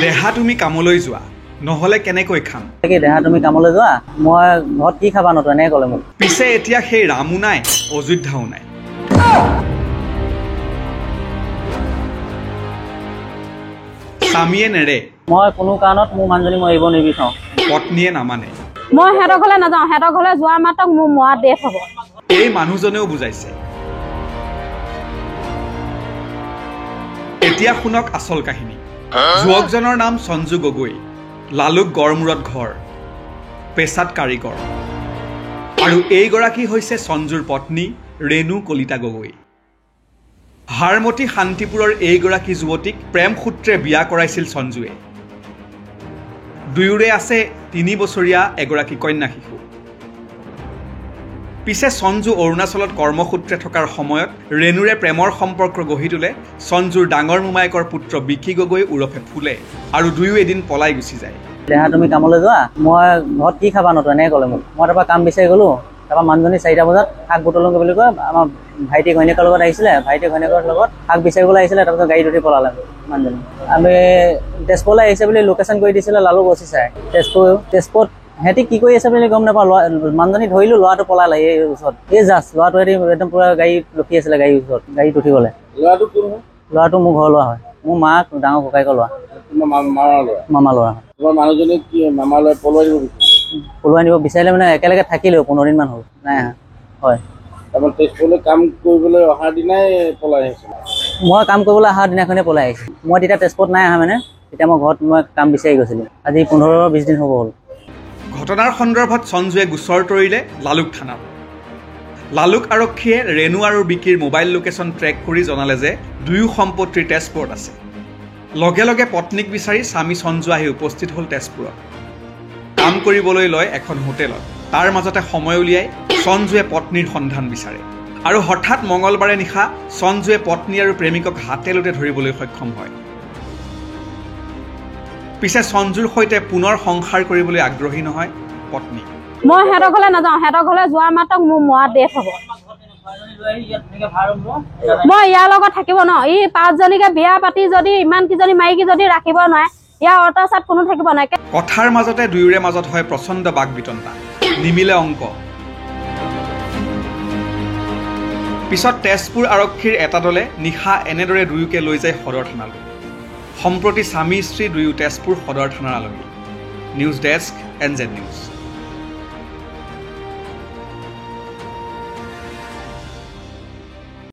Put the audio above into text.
দেহা তুমি কামলৈ যোৱা নহলে কেনেকৈ খাম কি দেহা তুমি কামলৈ যোৱা মই ঘৰত কি খাবা নতো এনেকৈ ক'লে মোক পিছে এতিয়া সেই ৰামু নাই অযোধ্যাও নাই স্বামীয়ে নেৰে মই কোনো কাৰণত মোৰ মানুহজনী মই এৰিব নিবিচাৰোঁ পত্নীয়ে নামানে মই হেতৰ ঘৰলৈ নাযাওঁ হেতৰ ঘৰলৈ যোৱা মাত্ৰক মোৰ মৰা ডেথ হ'ব এই মানুহজনেও বুজাইছে এতিয়া শুনক আচল কাহিনী যুৱকজনৰ নাম সঞ্জু গগৈ লালুক গড়মূৰত ঘৰ পেছাত কাৰিকৰ আৰু এইগৰাকী হৈছে সঞ্জুৰ পত্নী ৰেণু কলিতা গগৈ হাৰমতি শান্তিপুৰৰ এইগৰাকী যুৱতীক প্ৰেম সূত্ৰে বিয়া কৰাইছিল সঞ্জুৱে দুয়োৰে আছে 3 বছৰীয়া এগৰাকী কন্যা শিশু পিছে সঞ্জু অৰুণাচলত কৰ্মসূত্ৰে থকাৰ সময়ত ৰেণুৰে প্ৰেমৰ সম্পৰ্ক গঢ়ি তোলে সঞ্জুৰ ডাঙৰ মোমায়েকৰ পুত্ৰ বিকি গগৈ উৰফে ফুলে আৰু দুয়ো এদিন পলাই গুচি যায় দেহা তুমি কামলৈ যোৱা মই ঘৰত কি খাবা নতো এনেকৈ ক'লে মোক মই তাৰপৰা কাম বিচাৰি গ'লোঁ তাৰপৰা মানুহজনী 4টা বজাত শাক বুটলোঁগৈ বুলি কয় আমাৰ ভাইটি ঘৈণীয়েকৰ লগত আহিছিলে ভাইটি ঘৈণীয়েকৰ লগত শাক বিচাৰিবলৈ আহিছিলে তাৰপিছত গাড়ীত উঠি পলালে মানুহজনী আমি তেজপুৰলৈ আহিছে বুলি লোকেশ্যন কৰি দিছিলে লালুক অচি চাই তেজপুৰত সিহঁতি কি কৰি আছে বুলি গম নাপাওঁ মানুহজনী ধৰিলোঁ ল'ৰাটো পলালে এই ওচৰত এই জাষ্ট ল'ৰাটো সিহঁতি একদম পূৰা গাড়ীত ৰখি আছিলে গাড়ীৰ ওচৰত গাড়ীত উঠি গ'লে ল'ৰাটো মোৰ ঘৰৰ ল'ৰা হয় মোৰ মাক ডাঙৰ ককাইকৰ ল'ৰা মামা ল'ৰা হয় মানুহজনীক মামালৈ পলুৱাই নিব বিচাৰিলে মানে একেলগে থাকিলেও 15 দিনমান হ'ল নাই হয় তাৰপৰা তেজপুৰলৈ কাম কৰিবলৈ অহাৰ দিনাই পলাই আহিছিল মই কাম কৰিবলৈ অহাৰ দিনাখনেই পলাই আহিছোঁ মই তেতিয়া তেজপুৰত নাই অহা মানে তেতিয়া মই ঘৰত মই কাম বিচাৰি গৈছিলোঁ আজি 15-20 দিন হ'ব হ'ল ঘটনাৰ সন্দৰ্ভত সঞ্জুৱে গোচৰ তৰিলে লালুক থানাত লালুক আৰক্ষীয়ে ৰেণু আৰু বিকিৰ মোবাইল লোকেশ্যন ট্ৰেক কৰি জনালে যে দুয়ো সম্পত্তিৰ তেজপুৰত আছে লগে লগে পত্নীক বিচাৰি স্বামী সঞ্জু আহি উপস্থিত হ'ল তেজপুৰত কাম কৰিবলৈ লয় এখন হোটেলত তাৰ মাজতে সময় উলিয়াই সঞ্জুৱে পত্নীৰ সন্ধান বিচাৰে আৰু হঠাৎ মঙলবাৰে নিশা সঞ্জুৱে পত্নী আৰু প্ৰেমিকক হাতেলোতে ধৰিবলৈ সক্ষম হয় পিছে সঞ্জুৰ সৈতে পুনৰ সংসাৰ কৰিবলৈ আগ্ৰহী নহয় পত্নী মই হেতৰ ঘৰলৈ নাযাওঁ হেতৰ ঘৰলৈ যোৱা মাত্ৰক মোৰ মৰা ডেথ হ'ব মই ইয়াৰ লগত থাকিব ন ই 5জনীকে বিয়া পাতি যদি ইমান কিজনী মাইকী যদি ৰাখিব নোৱাৰে ইয়াৰ অৰ্থাৎ কোনো থাকিব নাই কথাৰ মাজতে দুয়োৰে মাজত হয় প্ৰচণ্ড বাকবিতণ্ডা নিমিলে অংক পিছত তেজপুৰ আৰক্ষীৰ এটা দলে নিশা এনেদৰে দুয়োকে লৈ যায় সদৰ থানালৈ সম্প্ৰতি স্বামী স্ত্ৰী দুয়ো তেজপুৰ সদৰ থানাৰ আলহী নিউজ ডেস্ক NZ নিউজ